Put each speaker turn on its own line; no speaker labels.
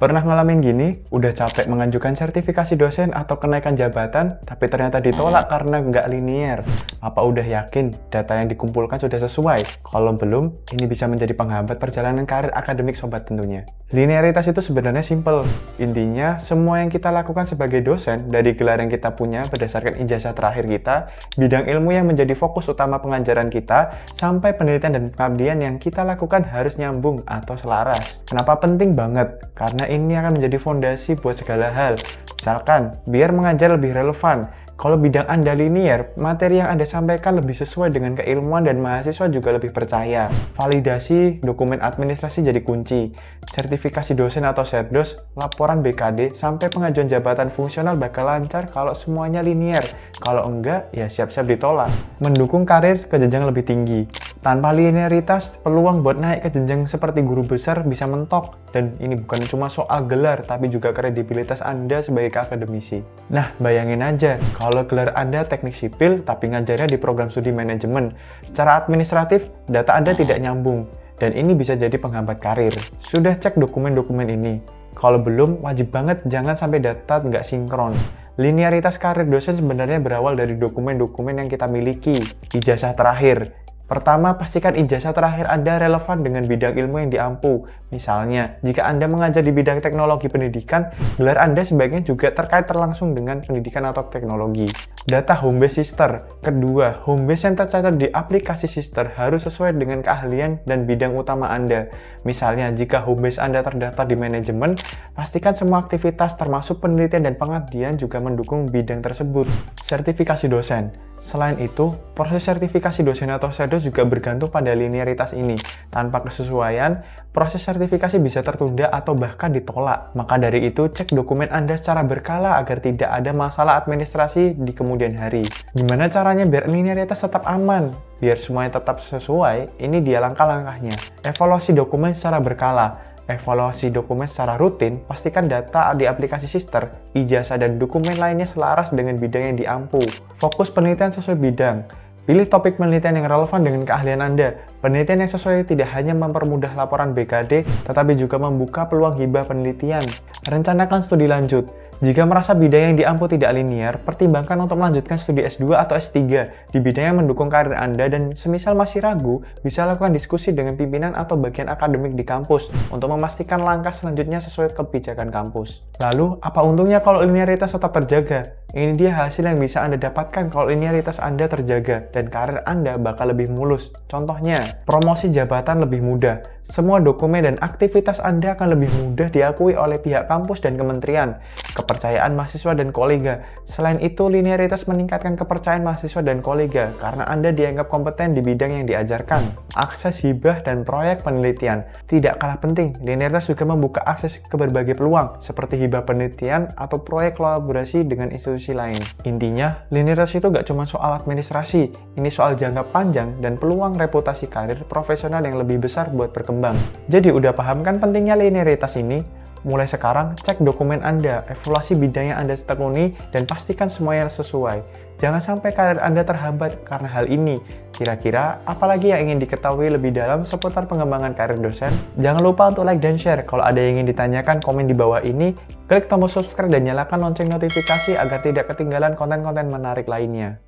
Pernah ngalamin gini? Udah capek mengajukan sertifikasi dosen atau kenaikan jabatan, tapi ternyata ditolak karena nggak linear. Apa udah yakin data yang dikumpulkan sudah sesuai? Kalau belum, ini bisa menjadi penghambat perjalanan karir akademik sobat tentunya. Linearitas itu sebenarnya simple. Intinya, semua yang kita lakukan sebagai dosen, dari gelar yang kita punya berdasarkan ijazah terakhir kita, bidang ilmu yang menjadi fokus utama pengajaran kita, sampai penelitian dan pengabdian yang kita lakukan harus nyambung atau selaras. Kenapa penting banget? Karena ini akan menjadi fondasi buat segala hal. Misalkan, biar mengajar lebih relevan. Kalau bidang Anda linear, materi yang Anda sampaikan lebih sesuai dengan keilmuan dan mahasiswa juga lebih percaya. Validasi dokumen administrasi jadi kunci. Sertifikasi dosen atau setdos, laporan BKD, sampai pengajuan jabatan fungsional bakal lancar kalau semuanya linear. Kalau enggak, ya siap-siap ditolak. Mendukung karir ke jenjang lebih tinggi. Tanpa linearitas, peluang buat naik ke jenjang seperti guru besar bisa mentok. Dan ini bukan cuma soal gelar, tapi juga kredibilitas Anda sebagai akademisi. Nah, bayangin aja, kalau gelar Anda teknik sipil, tapi ngajarnya di program studi manajemen. Secara administratif, data Anda tidak nyambung. Dan ini bisa jadi penghambat karir. Sudah cek dokumen-dokumen ini? Kalau belum, wajib banget jangan sampai data nggak sinkron. Linearitas karir dosen sebenarnya berawal dari dokumen-dokumen yang kita miliki. Ijazah terakhir. Pertama, pastikan ijazah terakhir Anda relevan dengan bidang ilmu yang diampu. Misalnya, jika Anda mengajar di bidang teknologi pendidikan, gelar Anda sebaiknya juga terkait terlangsung dengan pendidikan atau teknologi. Data Homebase Sister. Kedua, Homebase yang tercatat di aplikasi Sister harus sesuai dengan keahlian dan bidang utama Anda. Misalnya, jika Homebase Anda terdaftar di manajemen, pastikan semua aktivitas termasuk penelitian dan pengabdian juga mendukung bidang tersebut. Sertifikasi dosen. Selain itu, proses sertifikasi dosen atau setdos juga bergantung pada linearitas ini. Tanpa kesesuaian, proses sertifikasi bisa tertunda atau bahkan ditolak. Maka dari itu, cek dokumen Anda secara berkala agar tidak ada masalah administrasi di kemudian hari. Gimana caranya biar linearitas tetap aman? Biar semuanya tetap sesuai, ini dia langkah-langkahnya. Evaluasi dokumen secara berkala. Evaluasi dokumen secara rutin, pastikan data di aplikasi Sister, ijazah dan dokumen lainnya selaras dengan bidang yang diampu. Fokus penelitian sesuai bidang. Pilih topik penelitian yang relevan dengan keahlian Anda. Penelitian yang sesuai tidak hanya mempermudah laporan BKD, tetapi juga membuka peluang hibah penelitian. Rencanakan studi lanjut. Jika merasa bidang yang diampu tidak linear, pertimbangkan untuk melanjutkan studi S2 atau S3 di bidang yang mendukung karir Anda dan semisal masih ragu, bisa lakukan diskusi dengan pimpinan atau bagian akademik di kampus untuk memastikan langkah selanjutnya sesuai kebijakan kampus. Lalu, apa untungnya kalau linearitas tetap terjaga? Ini dia hasil yang bisa Anda dapatkan kalau linearitas Anda terjaga dan karir Anda bakal lebih mulus. Contohnya, promosi jabatan lebih mudah. Semua dokumen dan aktivitas Anda akan lebih mudah diakui oleh pihak kampus dan kementerian. Kepercayaan mahasiswa dan kolega. Selain itu, linearitas meningkatkan kepercayaan mahasiswa dan kolega karena Anda dianggap kompeten di bidang yang diajarkan. Akses hibah dan proyek penelitian. Tidak kalah penting, linearitas juga membuka akses ke berbagai peluang seperti hibah penelitian atau proyek kolaborasi dengan institusi lain. Intinya, linearitas itu gak cuma soal administrasi, ini soal jangka panjang dan peluang reputasi karir profesional yang lebih besar buat berkembang. Jadi udah paham kan pentingnya linearitas ini? Mulai sekarang, cek dokumen Anda, evaluasi bidang yang Anda tekuni, dan pastikan semuanya sesuai. Jangan sampai karir Anda terhambat karena hal ini. Kira-kira, apalagi yang ingin diketahui lebih dalam seputar pengembangan karir dosen? Jangan lupa untuk like dan share. Kalau ada yang ingin ditanyakan, komen di bawah ini. Klik tombol subscribe dan nyalakan lonceng notifikasi agar tidak ketinggalan konten-konten menarik lainnya.